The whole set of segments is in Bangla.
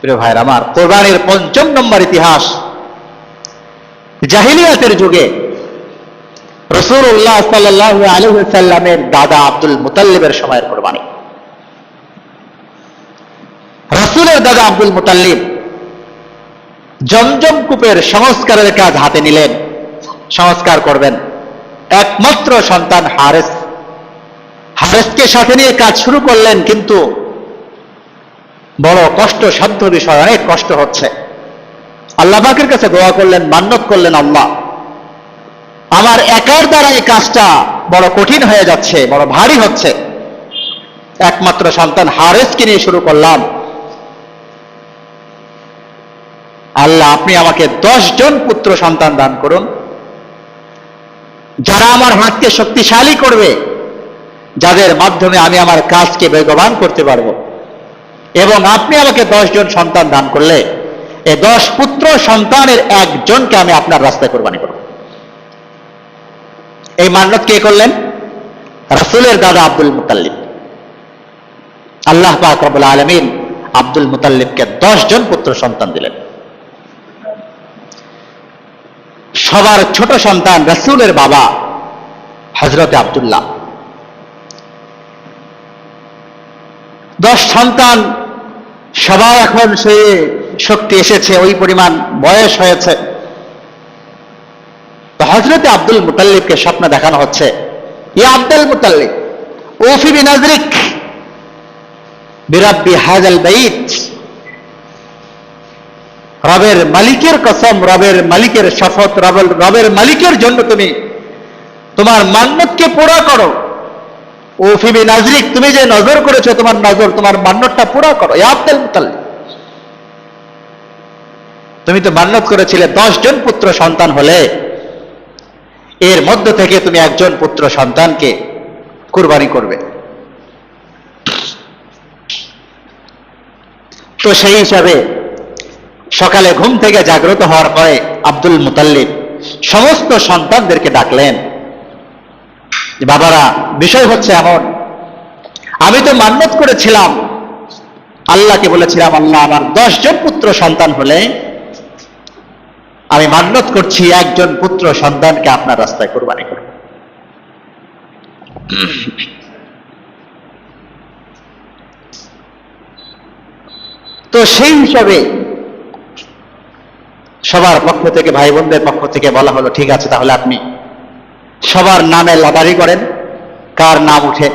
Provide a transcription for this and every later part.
প্রিয় ভাইরা আমার, কোরবানির ৫ম নম্বর ইতিহাস, জাহিলিয়াতের যুগে রাসূলুল্লাহ সাল্লাল্লাহু আলাইহি ওয়াসাল্লামের দাদা আব্দুল মুতাল্লিবের সময়ের কোরবানি। রাসূলের দাদা আব্দুল মুতাল্লিব জমজম কূপের সংস্কারের কাজ হাতে নিলেন, সংস্কার করবেন। একমাত্র সন্তান হারেসকে সাথে নিয়ে কাজ শুরু করলেন, কিন্তু বড় কষ্টসাধ্য বিষয়, অনেক কষ্ট হচ্ছে। আল্লাহ পাকের কাছে দোয়া করলেন, মান্নত করলেন, আল্লাহ আমার একার দ্বারা এই কাজটা বড় কঠিন হয়ে যাচ্ছে, বড় ভারী হচ্ছে। একমাত্র সন্তান হারেসকে নিয়ে শুরু করলাম, আল্লাহ আপনি আমাকে 10 জন পুত্র সন্তান দান করুন, যারা আমার হাতকে শক্তিশালী করবে, যাদের মাধ্যমে আমি আমার কাজকে বেগবান করতে পারবো। এবং আপনি আমাকে 10 জন সন্তান দান করলে এই 10 পুত্র সন্তানের একজনকে আমি আপনার রাস্তায় কোরবানি করব। এই মান্নত কে করলেন? রাসূলের দাদা আব্দুল মুতাল্লিব। আল্লাহ পাক রব্বুল আলামিন আব্দুল মুতাল্লিবকে 10 জন পুত্র সন্তান দিলেন। সবার ছোট সন্তান রাসূলের বাবা হযরত আব্দুল্লাহ। 10 সন্তান, সবার এখন সেই শক্তি এসেছে, ওই পরিমাণ বয়স হয়েছে। তো হযরত আব্দুল মুতাল্লিবকে স্বপ্ন দেখানো হচ্ছে, ইয়া আব্দুল মুতাল্লিব ওফি বিনাজরিক বিরাব্বি হাযাল বাইত, রবের মালিকের কসম, রবের মালিকের শপথ, রবের মালিকের জন্য তুমি তোমার মান্নতকে পুরা করো। ওফি বিনাজরিক, তুমি যে নজর করেছো, তোমার নজর, তোমার মান্নতটা পুরা করো। ইয়া আব্দুল মুতাল্লিব, তুমি তো মান্নত করেছিলে 10 জন পুত্র সন্তান হলে এর মধ্য থেকে তুমি একজন পুত্র সন্তানকে কুরবানি করবে। তো সেই হিসাবে সকালে ঘুম থেকে জাগ্রত হওয়ার পরে আব্দুল মুতাল্লিব সমস্ত সন্তানদেরকে ডাকলেন, বাবারা বিষয় হচ্ছে এমন, আমি তো মান্নত করেছিলাম, আল্লাহকে বলেছিলাম, আল্লাহ আমার 10 জন পুত্র সন্তান হলে আমি মান্নত করছি একজন পুত্র সন্তানকে আপনার রাস্তায় কোরবানি করব। তো সেই হিসাবে সবার পক্ষ থেকে, ভাই বোনদের পক্ষ থেকে বলা হলো, ঠিক আছে তাহলে আপনি সবার নামে লটারি করেন, কার নাম উঠে।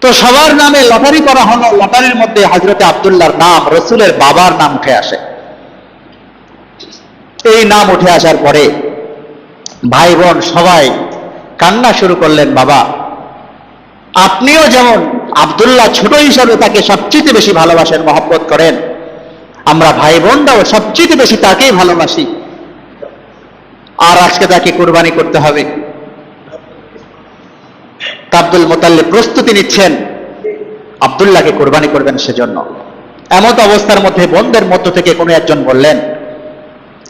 তো সবার নামে লটারি করা হলো। লটারির মধ্যে হযরত আব্দুল্লাহর নাম, রাসূলের বাবার নাম উঠে আসে। এই নাম উঠে আসার পরে ভাই বোন সবাই কান্না শুরু করলেন, বাবা আপনিও যেমন আব্দুল্লাহ ছোট হিসাবে তাকে সবচেয়ে বেশি ভালোবাসেন, মহব্বত করেন, আমরা ভাই বোনরাও সবচেয়ে বেশি তাকেই ভালোবাসি, আর আজকে তাকে কুরবানি করতে হবে। আব্দুল মুতাল্লিব প্রস্তুতি নিচ্ছেন আব্দুল্লাহকে কুরবানি করবেন সেজন্য। এমত অবস্থার মধ্যে বোনদের মধ্য থেকে কোনো একজন বললেন,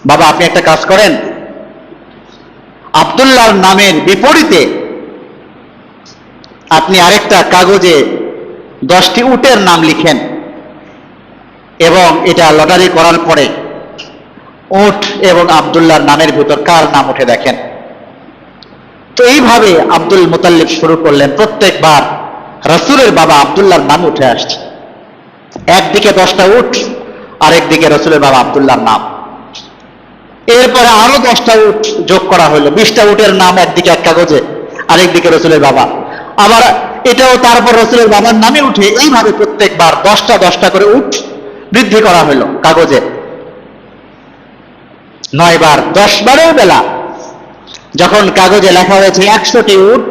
বাবা আপনি একটা কাজ করেন, আব্দুল্লাহর নামের বিপরীতে আপনি আরেকটা কাগজে 10টি উটের নাম লিখেন এবং এটা লটারি করার পরে উট এবং আব্দুল্লাহর নামের ভিতর কার নাম উঠে দেখেন। তো এইভাবে আব্দুল মুতাল্লিব শুরু করলেন। প্রত্যেকবার রাসূলের বাবা আব্দুল্লাহর নাম উঠে আসছে, একদিকে 10টা উট, আরেকদিকে রাসূলের বাবা আব্দুল্লাহর নাম। এরপরে আরো 10টা উট যোগ করা হলো, 20টা উটের নাম একদিকে এক কাগজে, আরেকদিকে রাসূলের বাবা, আবার এটাও তারপর রাসূলের বাবার নামে উঠে। এইভাবে প্রত্যেকবার 10টা করে উট বৃদ্ধি করা হলো কাগজে। 9 বার, 10 বারের বেলা যখন কাগজে লেখা হয়েছে 100টি উট,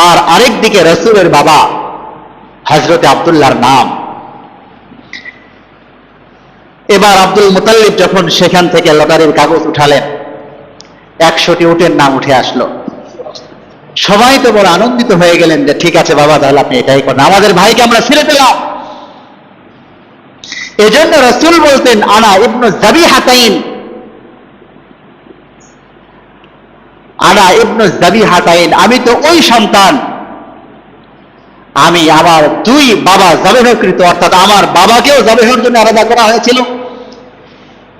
আর আরেক দিকে রাসূলের বাবা হযরত আব্দুল্লাহর নাম। এবার আব্দুল মুতাল্লিব যখন সেখান থেকে লটারির কাগজ উঠালেন, 100টি উটের নাম উঠে আসলো। সবাই তো বড় আনন্দিত হয়ে গেলেন যে ঠিক আছে বাবা, তাহলে আপনি এটাই করেন, আমাদের ভাইকে আমরা ফিরে পেলাম। এজন্য রাসূল বলতেন, আনা ইবনু যাবিহাতাইন, আনা ইবনু যাবিহাতাইন, আমি তো ওই সন্তান আমি আমার দুই বাবা জবেহকৃত, অর্থাৎ আমার বাবাকেও জবেহের জন্য আলাদা করা হয়েছিল,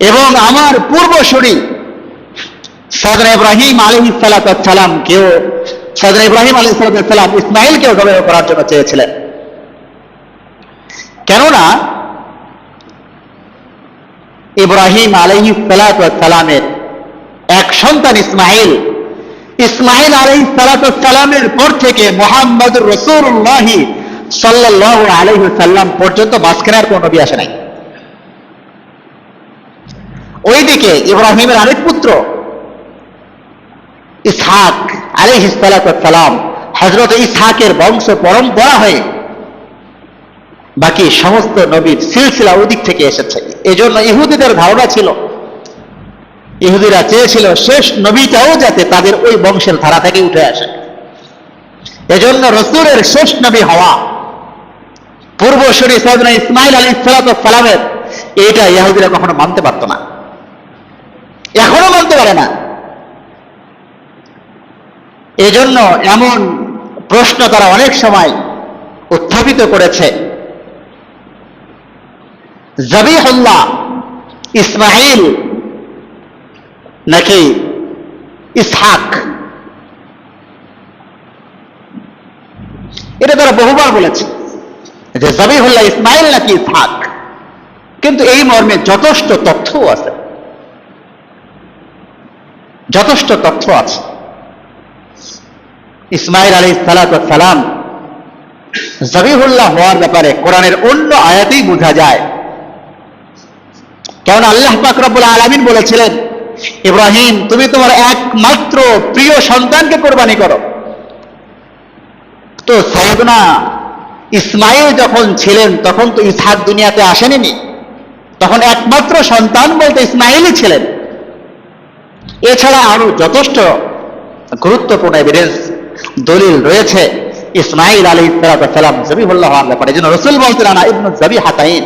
এবং আমার পূর্বসূরি সদর ইব্রাহিম আলাইহিস সালাম কেউ, সদর ইব্রাহিম আলাইহিস সালাম ইসমাইলকেও জবেহ করার জন্য চেয়েছিলেন। কেননা ইব্রাহিম আলাইহিস সালামের এক সন্তান ইসমাইল, ইসমাইল আলাইহিস সালামের পর থেকে মুহাম্মদুর রাসূলুল্লাহ সাল্লাল্লাহু আলাইহি ওয়াসাল্লাম পর্যন্ত মাঝখানে আর কোনো নবী আসে নাই। ওইদিকে ইব্রাহিমের আরেক পুত্র ইসহাক আলাইহিস সালাম, হযরত ইসহাকের বংশ পরম্পরা হয়ে বাকি সমস্ত নবীর সিলসিলা ওই দিক থেকে এসেছে। এজন্য ইহুদিদের ধারণা ছিল, ইহুদিরা চেয়েছিল শেষ নবীটাও যাতে তাদের ওই বংশের ধারা থেকে উঠে আসে। এজন্য রাসূলের শেষ নবী হওয়া পূর্বসূরি সাইয়েদনা ইসমাইল আলাইহিস সালামের এটা ইহুদিরা কখনো মানতে পারত না, এখনো মানতে পারে না। এজন্য এমন প্রশ্ন তারা অনেক সময় উত্থাপিত করেছে, জবিহুল্লাহ ইসমাইল নাকি ইসহাক, এটা তারা বহুবার বলেছে যে জবিহুল্লাহ ইসমাইল নাকি ইসহাক, কিন্তু এই মর্মে যথেষ্ট তথ্য আছে, যথেষ্ট তথ্য আছে। ইসমাইল আলাইহিস সালাম জবিহুল্লাহ হওয়ার ব্যাপারে কোরআনের অন্য আয়াতেই বোঝা যায়। কারণ আল্লাহ পাক রব্বুল আলামিন বলেছিলেন, ইব্রাহিম তুমি তোমার একমাত্র প্রিয় সন্তানকে কোরবানি করো। তো সাইয়েদনা ইসমাইল যখন ছিলেন তখন তো ইসহাক দুনিয়াতে আসেনি, তখন একমাত্র সন্তান বলতে ইসমাইলই ছিলেন। এছাড়া আরো যথেষ্ট গুরুত্বপূর্ণ এভিডেন্স, দলিল রয়েছে ইসমাইল আলাইহিস সালাম জবিহুল্লাহ হওয়ার ব্যাপারে। যেন রাসূল বলতেন, আনা ইবনু জবিহাতাইন,